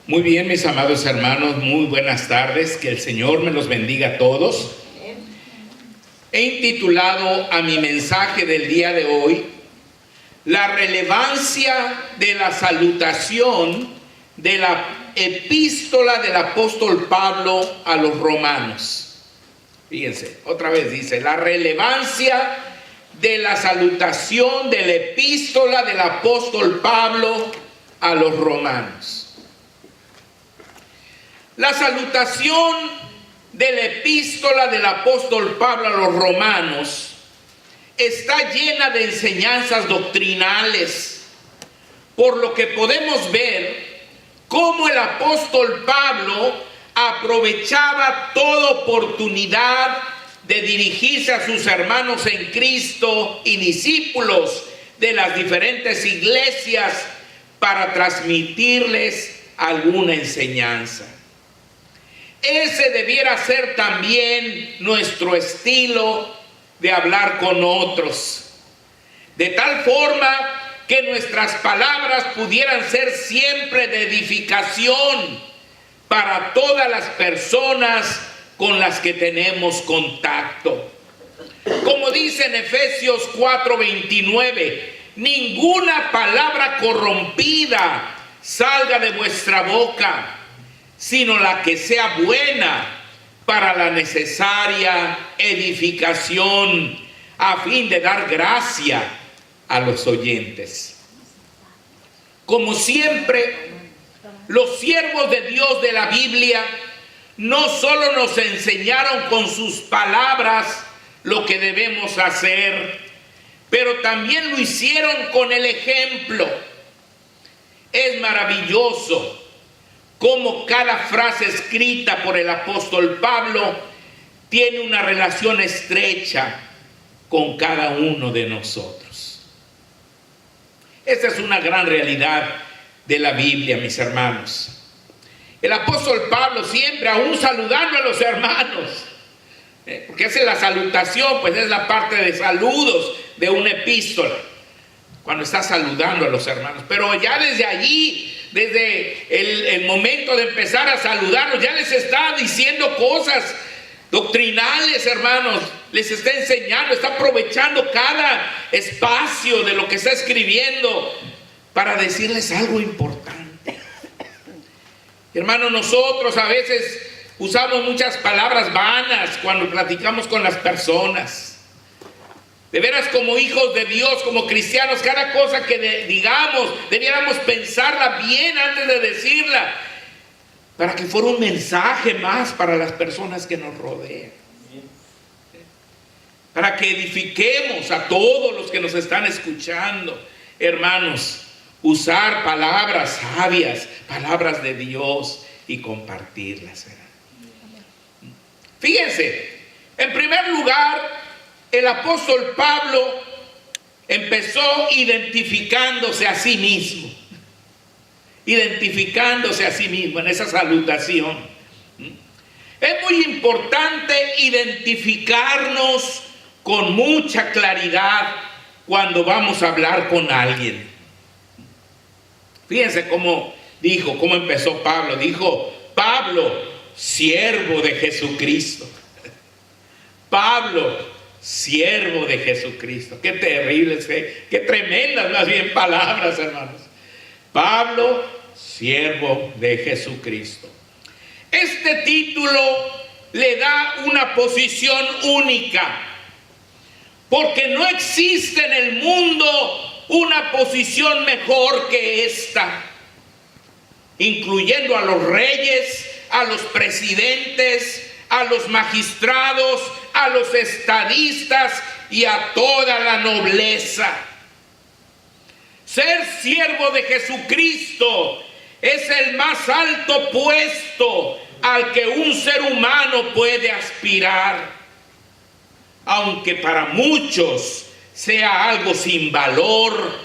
Muy bien, mis amados hermanos, muy buenas tardes, que el Señor me los bendiga a todos. He intitulado a mi mensaje del día de hoy, la relevancia de la salutación de la epístola del apóstol Pablo a los romanos. Fíjense, otra vez dice, la relevancia de la salutación de la epístola del apóstol Pablo a los romanos. La salutación de la epístola del apóstol Pablo a los romanos está llena de enseñanzas doctrinales, por lo que podemos ver cómo el apóstol Pablo aprovechaba toda oportunidad de dirigirse a sus hermanos en Cristo y discípulos de las diferentes iglesias para transmitirles alguna enseñanza. Ese debiera ser también nuestro estilo de hablar con otros, de tal forma que nuestras palabras pudieran ser siempre de edificación para todas las personas con las que tenemos contacto. Como dice en Efesios 4:29, ninguna palabra corrompida salga de vuestra boca, sino la que sea buena para la necesaria edificación, a fin de dar gracia a los oyentes. Como siempre, los siervos de Dios de la Biblia no solo nos enseñaron con sus palabras lo que debemos hacer, pero también lo hicieron con el ejemplo. Es maravilloso cómo cada frase escrita por el apóstol Pablo tiene una relación estrecha con cada uno de nosotros. Esta es una gran realidad de la Biblia, mis hermanos. El apóstol Pablo siempre, aún saludando a los hermanos, porque esa es la salutación, pues es la parte de saludos de una epístola, cuando está saludando a los hermanos. Pero ya desde allí, desde el momento de empezar a saludarlos, ya les está diciendo cosas doctrinales, hermanos. Les está enseñando, está aprovechando cada espacio de lo que está escribiendo para decirles algo importante. Hermanos, nosotros a veces usamos muchas palabras vanas cuando platicamos con las personas. De veras, como hijos de Dios, como cristianos, cada cosa que digamos, debiéramos pensarla bien antes de decirla, para que fuera un mensaje más para las personas que nos rodean. Para que edifiquemos a todos los que nos están escuchando. Hermanos, usar palabras sabias, palabras de Dios y compartirlas. Fíjense, en primer lugar, el apóstol Pablo empezó identificándose a sí mismo. Identificándose a sí mismo en esa salutación. Es muy importante identificarnos con mucha claridad cuando vamos a hablar con alguien. Fíjense cómo empezó Pablo. Dijo, Pablo, siervo de Jesucristo. Pablo, siervo de Jesucristo. Qué terribles, qué tremendas más bien palabras, hermanos. Pablo, siervo de Jesucristo. Este título le da una posición única, porque no existe en el mundo una posición mejor que esta, incluyendo a los reyes, a los presidentes, a los magistrados, a los estadistas y a toda la nobleza. Ser siervo de Jesucristo es el más alto puesto al que un ser humano puede aspirar, aunque para muchos sea algo sin valor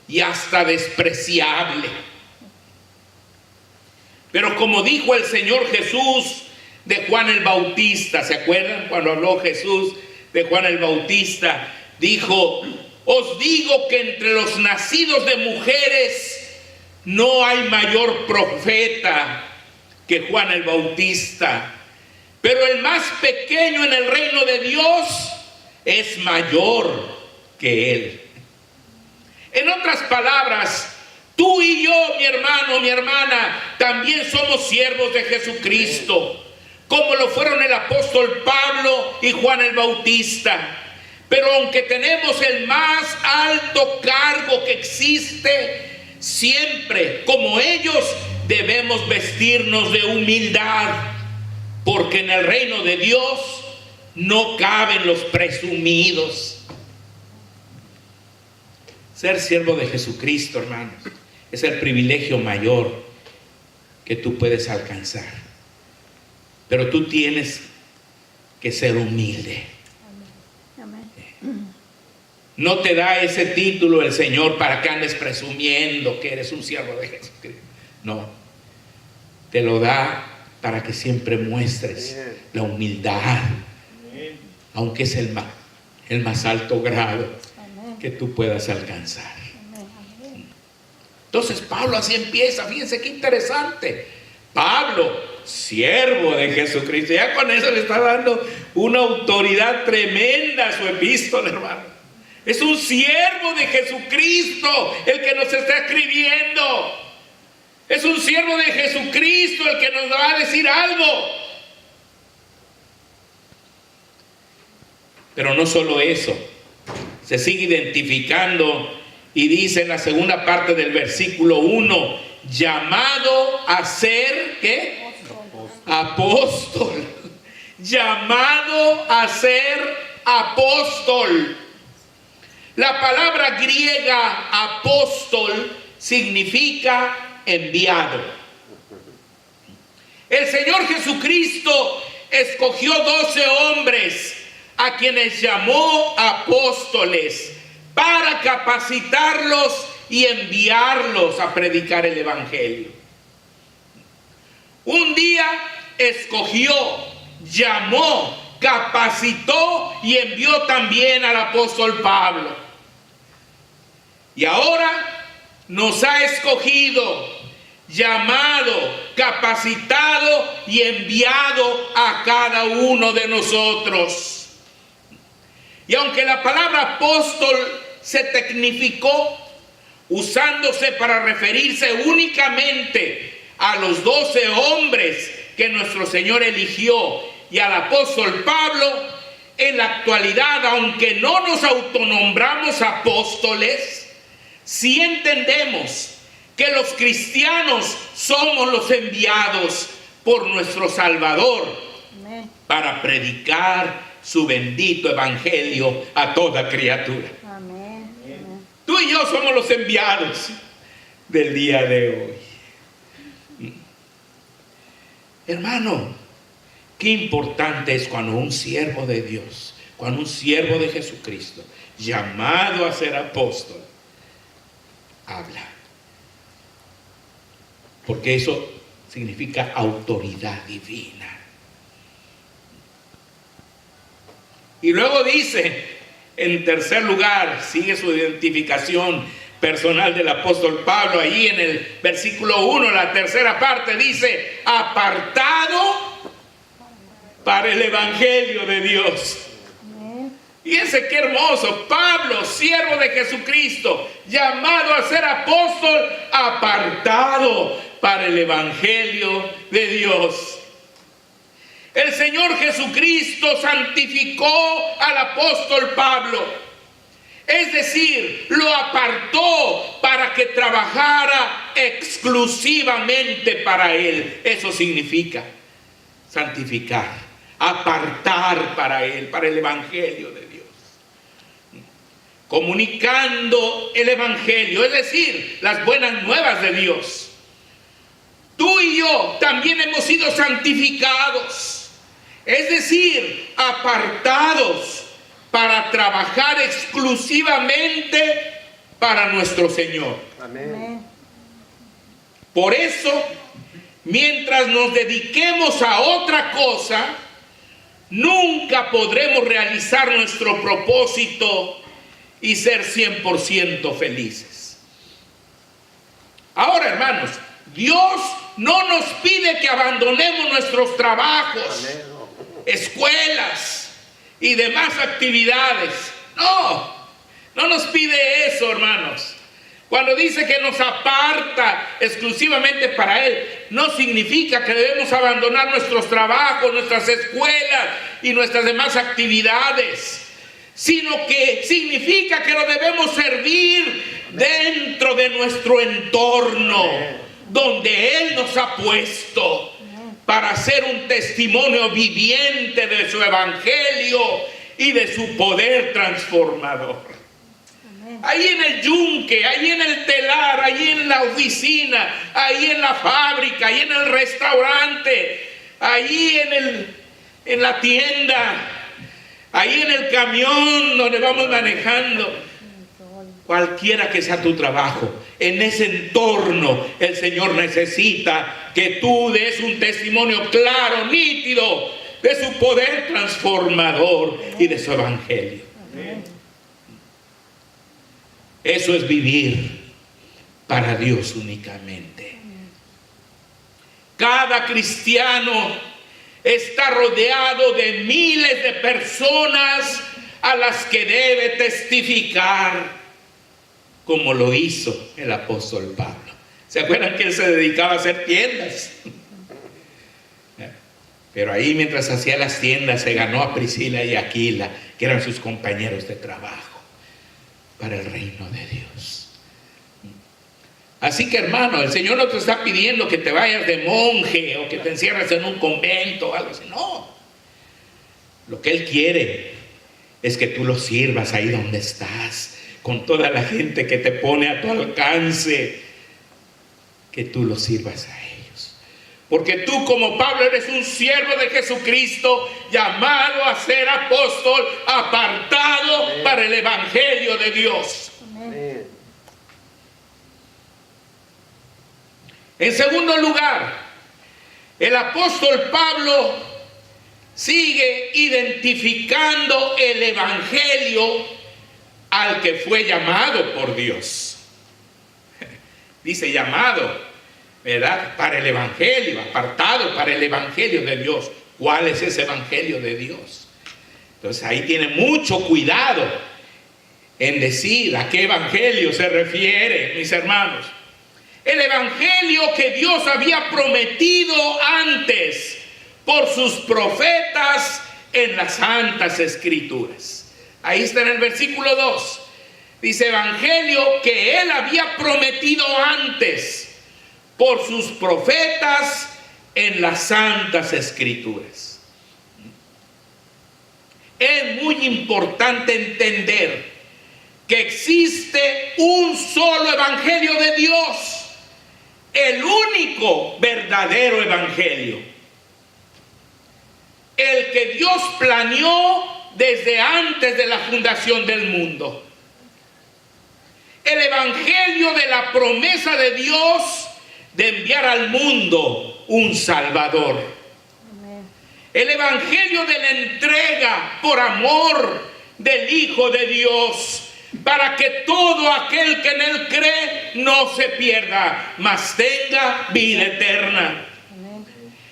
y hasta despreciable. Pero como dijo el Señor Jesús de Juan el Bautista, ¿se acuerdan cuando habló Jesús de Juan el Bautista? Dijo, os digo que entre los nacidos de mujeres No hay mayor profeta que Juan el Bautista, pero el más pequeño en el reino de Dios es mayor que él. En otras palabras, tú y yo, mi hermano, mi hermana, también somos siervos de Jesucristo, como lo fueron el apóstol Pablo y Juan el Bautista. Pero aunque tenemos el más alto cargo que existe, siempre, como ellos, debemos vestirnos de humildad, porque en el reino de Dios no caben los presumidos. Ser siervo de Jesucristo, hermanos, es el privilegio mayor que tú puedes alcanzar. Pero tú tienes que ser humilde. No te da ese título el Señor para que andes presumiendo que eres un siervo de Jesucristo. No, te lo da para que siempre muestres la humildad, aunque es el más alto grado que tú puedas alcanzar. Entonces Pablo así empieza. Fíjense qué interesante. Pablo, siervo de Jesucristo, ya con eso le está dando una autoridad tremenda a su epístola, hermano. Es un siervo de Jesucristo el que nos está escribiendo. Es un siervo de Jesucristo el que nos va a decir algo. Pero no solo eso, se sigue identificando y dice en la segunda parte del versículo 1, llamado a ser, ¿qué? Apóstol. Llamado a ser apóstol. La palabra griega apóstol significa enviado. El Señor Jesucristo escogió 12 hombres a quienes llamó apóstoles para capacitarlos y enviarlos a predicar el evangelio. Un día escogió, llamó, capacitó y envió también al apóstol Pablo. Y ahora nos ha escogido, llamado, capacitado y enviado a cada uno de nosotros. Y aunque la palabra apóstol se tecnificó, usándose para referirse únicamente a los 12 hombres que nuestro Señor eligió y al apóstol Pablo, en la actualidad, aunque no nos autonombramos apóstoles, sí entendemos que los cristianos somos los enviados por nuestro Salvador para predicar su bendito evangelio a toda criatura. Amén. Tú y yo somos los enviados del día de hoy. Hermano, qué importante es cuando un siervo de Dios, cuando un siervo de Jesucristo, llamado a ser apóstol, habla. Porque eso significa autoridad divina. Y luego dice, en tercer lugar, sigue su identificación personal del apóstol Pablo, ahí en el versículo 1, la tercera parte, dice, apartado para el evangelio de Dios. Fíjense qué hermoso, Pablo, siervo de Jesucristo, llamado a ser apóstol, apartado para el evangelio de Dios. El Señor Jesucristo santificó al apóstol Pablo, es decir, lo apartó para que trabajara exclusivamente para Él. Eso significa santificar, apartar para Él, para el evangelio de Dios. Comunicando el evangelio, es decir, las buenas nuevas de Dios. Tú y yo también hemos sido santificados. Es decir, apartados para trabajar exclusivamente para nuestro Señor. Amén. Por eso, mientras nos dediquemos a otra cosa, nunca podremos realizar nuestro propósito y ser 100% felices. Ahora, hermanos, Dios no nos pide que abandonemos nuestros trabajos, escuelas y demás actividades. No nos pide eso, hermanos. Cuando dice que nos aparta exclusivamente para Él, no significa que debemos abandonar nuestros trabajos, nuestras escuelas y nuestras demás actividades, sino que significa que lo debemos servir dentro de nuestro entorno, donde Él nos ha puesto, para ser un testimonio viviente de su evangelio y de su poder transformador. Ahí en el yunque, ahí en el telar, ahí en la oficina, ahí en la fábrica, ahí en el restaurante, ahí en la tienda, ahí en el camión donde vamos manejando, cualquiera que sea tu trabajo, en ese entorno el Señor necesita que tú des un testimonio claro, nítido, de su poder transformador y de su evangelio. Eso es vivir para Dios únicamente. Cada cristiano está rodeado de miles de personas a las que debe testificar, como lo hizo el apóstol Pablo. ¿Se acuerdan que él se dedicaba a hacer tiendas? Pero ahí, mientras hacía las tiendas, se ganó a Priscila y Aquila, que eran sus compañeros de trabajo para el reino de Dios. Así que, hermano, el Señor no te está pidiendo que te vayas de monje o que te encierres en un convento o algo así. No. Lo que Él quiere es que tú lo sirvas ahí donde estás, con toda la gente que te pone a tu alcance, que tú lo sirvas a ellos. Porque tú, como Pablo, eres un siervo de Jesucristo, llamado a ser apóstol, apartado para el evangelio de Dios. Amén. En segundo lugar, el apóstol Pablo sigue identificando el evangelio al que fue llamado por Dios. Dice llamado, ¿verdad? Para el evangelio, apartado para el evangelio de Dios. ¿Cuál es ese evangelio de Dios? Entonces ahí tiene mucho cuidado en decir a qué evangelio se refiere, mis hermanos. El evangelio que Dios había prometido antes por sus profetas en las santas escrituras. Ahí está en el versículo 2. Dice evangelio que Él había prometido antes por sus profetas en las santas escrituras. Es muy importante entender que existe un solo evangelio de Dios, el único verdadero evangelio, el que Dios planeó desde antes de la fundación del mundo, el evangelio de la promesa de Dios de enviar al mundo un Salvador. Amén. El evangelio de la entrega por amor del Hijo de Dios, para que todo aquel que en Él cree no se pierda, mas tenga vida eterna. Amén.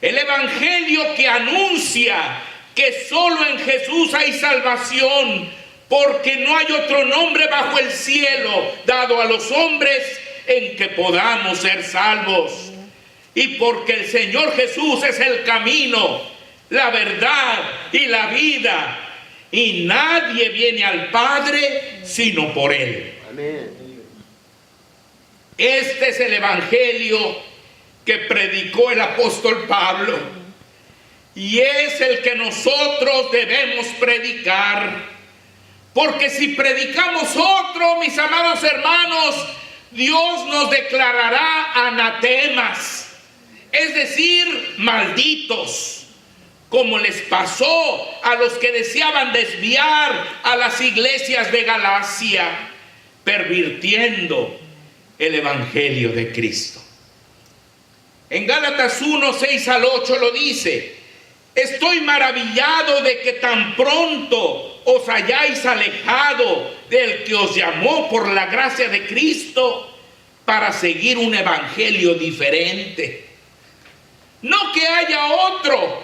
El evangelio que anuncia que solo en Jesús hay salvación, porque no hay otro nombre bajo el cielo dado a los hombres en que podamos ser salvos. Y porque el Señor Jesús es el camino, la verdad y la vida, y nadie viene al Padre sino por Él. Amén. Este es el evangelio que predicó el apóstol Pablo, y es el que nosotros debemos predicar. Porque si predicamos otro, mis amados hermanos, Dios nos declarará anatemas, es decir, malditos, como les pasó a los que deseaban desviar a las iglesias de Galacia, pervirtiendo el evangelio de Cristo. En Gálatas 1, 6 al 8 lo dice: estoy maravillado de que tan pronto os hayáis alejado del que os llamó por la gracia de Cristo para seguir un evangelio diferente. No que haya otro,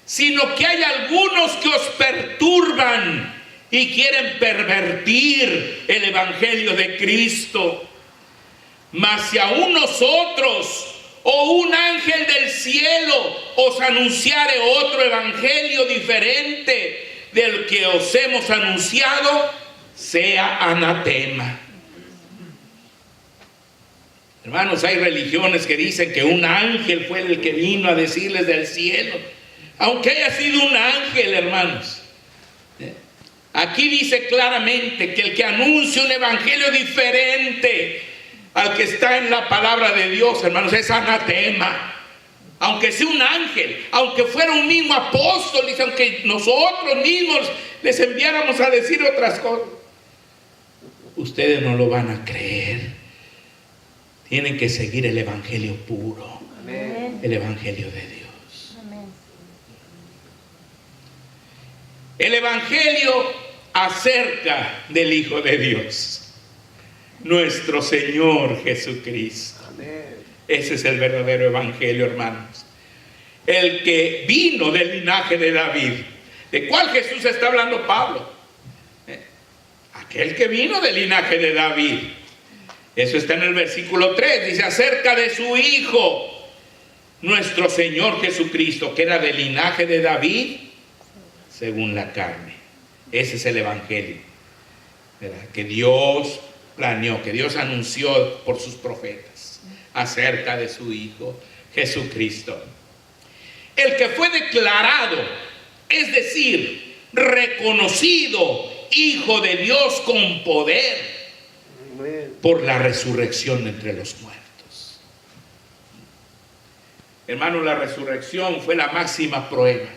sino que hay algunos que os perturban y quieren pervertir el evangelio de Cristo. Mas si aún nosotros o un ángel del cielo os anunciare otro evangelio diferente del que os hemos anunciado, sea anatema. Hermanos, hay religiones que dicen que un ángel fue el que vino a decirles del cielo. Aunque haya sido un ángel, hermanos, aquí dice claramente que el que anuncia un evangelio diferente al que está en la palabra de Dios, hermanos, es anatema. Aunque sea un ángel, aunque fuera un mismo apóstol, dice, aunque nosotros mismos les enviáramos a decir otras cosas, ustedes no lo van a creer. Tienen que seguir el evangelio puro. Amén. El evangelio de Dios. Amén. El evangelio acerca del Hijo de Dios, nuestro Señor Jesucristo. Amén. Ese es el verdadero evangelio, hermanos. El que vino del linaje de David. ¿De cuál Jesús está hablando Pablo? Aquel que vino del linaje de David. Eso está en el versículo 3. Dice acerca de su Hijo, nuestro Señor Jesucristo, que era del linaje de David según la carne. Ese es el evangelio, ¿verdad? Que Dios planeó, que Dios anunció por sus profetas acerca de su Hijo Jesucristo, el que fue declarado, es decir, reconocido Hijo de Dios con poder por la resurrección entre los muertos. Hermano, la resurrección fue la máxima prueba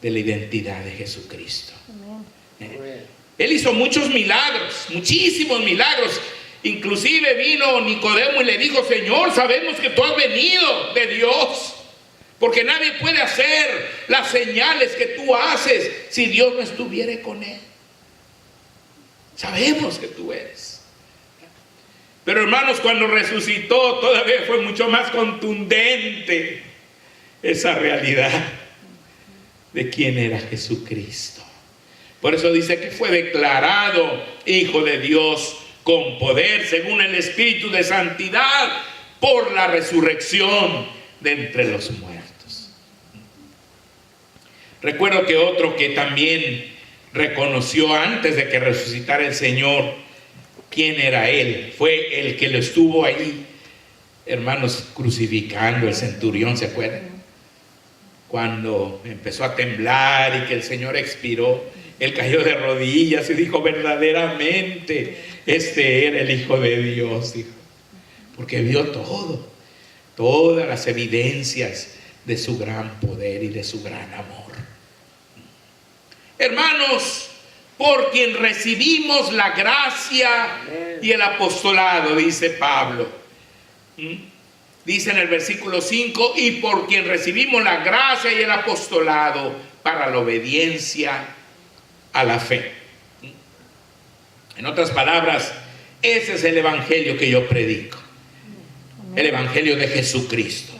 de la identidad de Jesucristo. Él hizo muchos milagros, muchísimos milagros. Inclusive vino Nicodemo y le dijo: Señor, sabemos que tú has venido de Dios, porque nadie puede hacer las señales que tú haces si Dios no estuviera con él. Sabemos que tú eres. Pero hermanos, cuando resucitó todavía fue mucho más contundente esa realidad de quién era Jesucristo. Por eso dice que fue declarado Hijo de Dios con poder según el Espíritu de santidad por la resurrección de entre los muertos. Recuerdo que otro que también reconoció antes de que resucitara el Señor quién era Él, fue el que lo estuvo ahí, hermanos, crucificando, el centurión, ¿se acuerdan? Cuando empezó a temblar y que el Señor expiró, él cayó de rodillas y dijo: verdaderamente este era el Hijo de Dios, dijo, porque vio todas las evidencias de su gran poder y de su gran amor. Hermanos, por quien recibimos la gracia y el apostolado, dice Pablo. Dice en el versículo 5: y por quien recibimos la gracia y el apostolado para la obediencia a la fe. En otras palabras, ese es el evangelio que yo predico. El evangelio de Jesucristo.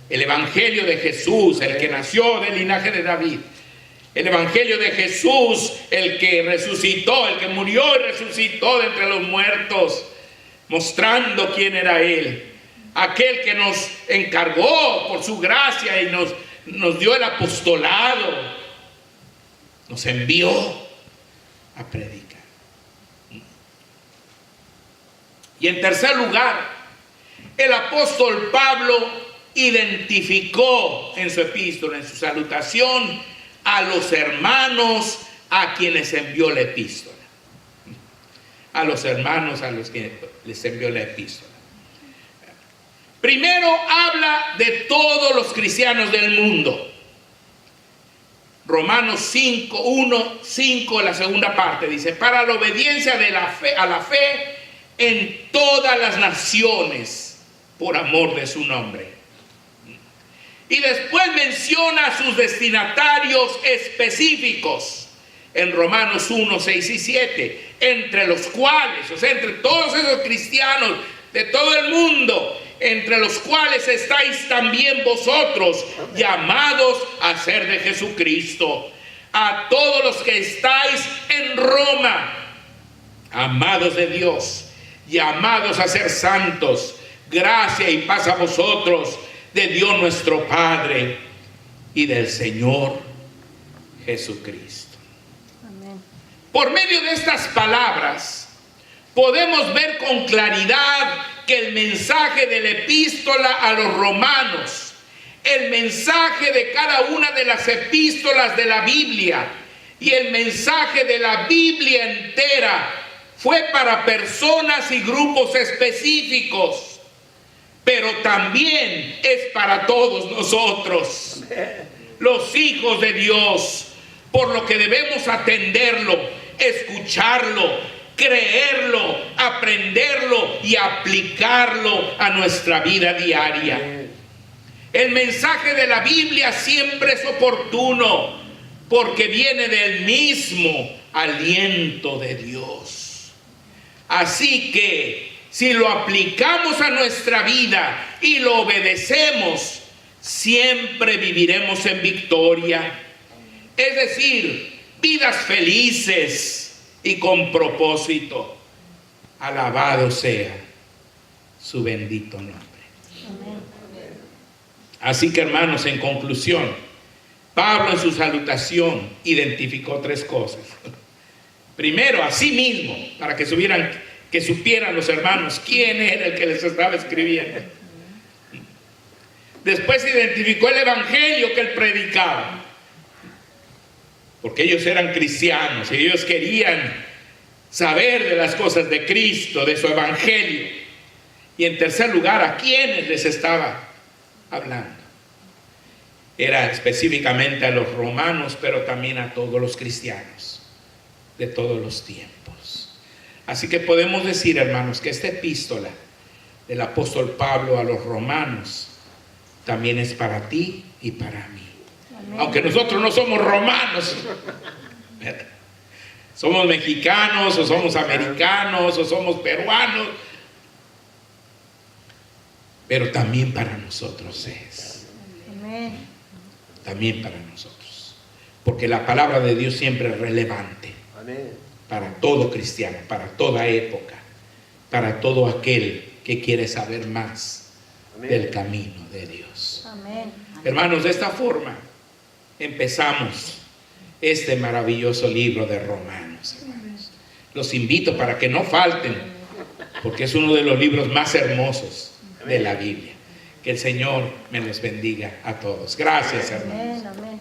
El evangelio de Jesús, el que nació del linaje de David. El evangelio de Jesús, el que resucitó, el que murió y resucitó de entre los muertos, mostrando quién era Él. Aquel que nos encargó por su gracia y nos dio el apostolado, nos envió a predicar. Y en tercer lugar, el apóstol Pablo identificó en su epístola, en su salutación, a los hermanos a quienes envió la epístola. A los hermanos a los que les envió la epístola. Primero habla de todos los cristianos del mundo. Romanos 5, 1, 5, la segunda parte dice: para la obediencia de la fe, a la fe en todas las naciones, por amor de su nombre. Y después menciona a sus destinatarios específicos, en Romanos 1, 6 y 7, entre los cuales, o sea, entre todos esos cristianos de todo el mundo, entre los cuales estáis también vosotros, llamados a ser de Jesucristo. A todos los que estáis en Roma, amados de Dios, llamados a ser santos, gracia y paz a vosotros, de Dios nuestro Padre y del Señor Jesucristo. Amén. Por medio de estas palabras podemos ver con claridad que el mensaje de la epístola a los romanos, el mensaje de cada una de las epístolas de la Biblia y el mensaje de la Biblia entera fue para personas y grupos específicos, pero también es para todos nosotros, los hijos de Dios, por lo que debemos atenderlo, escucharlo, creerlo, aprenderlo y aplicarlo a nuestra vida diaria. El mensaje de la Biblia siempre es oportuno porque viene del mismo aliento de Dios. Así que si lo aplicamos a nuestra vida y lo obedecemos, siempre viviremos en victoria. Es decir, vidas felices y con propósito. Alabado sea su bendito nombre. Amén. Así que, hermanos, en conclusión, Pablo en su salutación identificó tres cosas. Primero, a sí mismo, para que supieran los hermanos quién era el que les estaba escribiendo. Después identificó el evangelio que él predicaba, porque ellos eran cristianos y ellos querían saber de las cosas de Cristo, de su evangelio. Y en tercer lugar, a quiénes les estaba hablando. Era específicamente a los romanos, pero también a todos los cristianos de todos los tiempos. Así que podemos decir, hermanos, que esta epístola del apóstol Pablo a los romanos también es para ti y para mí. Amén. Aunque nosotros no somos romanos, somos mexicanos o somos americanos o somos peruanos, pero también para nosotros es. Amén. También para nosotros, porque la palabra de Dios siempre es relevante. Amén. Para todo cristiano, para toda época, para todo aquel que quiere saber más. Amén. Del camino de Dios. Amén. Hermanos, de esta forma empezamos este maravilloso libro de Romanos, hermanos. Los invito para que no falten, porque es uno de los libros más hermosos de la Biblia. Que el Señor me los bendiga a todos. Gracias, hermanos. Amén, amén.